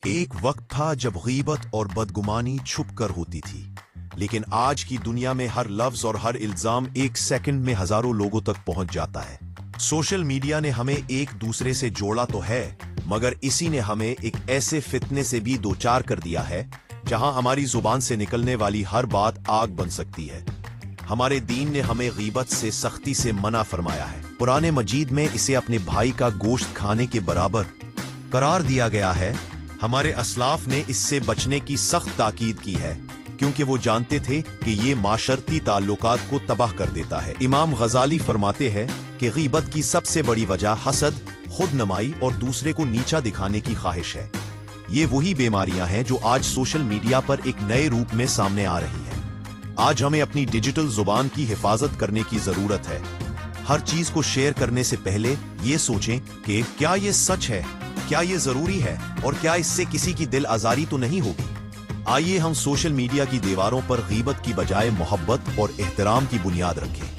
ایک وقت تھا جب غیبت اور بدگمانی چھپ کر ہوتی تھی، لیکن آج کی دنیا میں ہر لفظ اور ہر الزام ایک سیکنڈ میں ہزاروں لوگوں تک پہنچ جاتا ہے۔ سوشل میڈیا نے ہمیں ایک دوسرے سے جوڑا تو ہے، مگر اسی نے ہمیں ایک ایسے فتنے سے بھی دوچار کر دیا ہے جہاں ہماری زبان سے نکلنے والی ہر بات آگ بن سکتی ہے۔ ہمارے دین نے ہمیں غیبت سے سختی سے منع فرمایا ہے۔ قرآن مجید میں اسے اپنے بھائی کا گوشت کھانے کے برابر قرار دیا گیا ہے۔ ہمارے اسلاف نے اس سے بچنے کی سخت تاکید کی ہے، کیونکہ وہ جانتے تھے کہ یہ معاشرتی تعلقات کو تباہ کر دیتا ہے۔ امام غزالی فرماتے ہیں کہ غیبت کی سب سے بڑی وجہ حسد، خود نمائی اور دوسرے کو نیچا دکھانے کی خواہش ہے۔ یہ وہی بیماریاں ہیں جو آج سوشل میڈیا پر ایک نئے روپ میں سامنے آ رہی ہیں۔ آج ہمیں اپنی ڈیجیٹل زبان کی حفاظت کرنے کی ضرورت ہے۔ ہر چیز کو شیئر کرنے سے پہلے یہ سوچیں کہ کیا یہ سچ ہے، کیا یہ ضروری ہے، اور کیا اس سے کسی کی دل آزاری تو نہیں ہوگی۔ آئیے ہم سوشل میڈیا کی دیواروں پر غیبت کی بجائے محبت اور احترام کی بنیاد رکھیں۔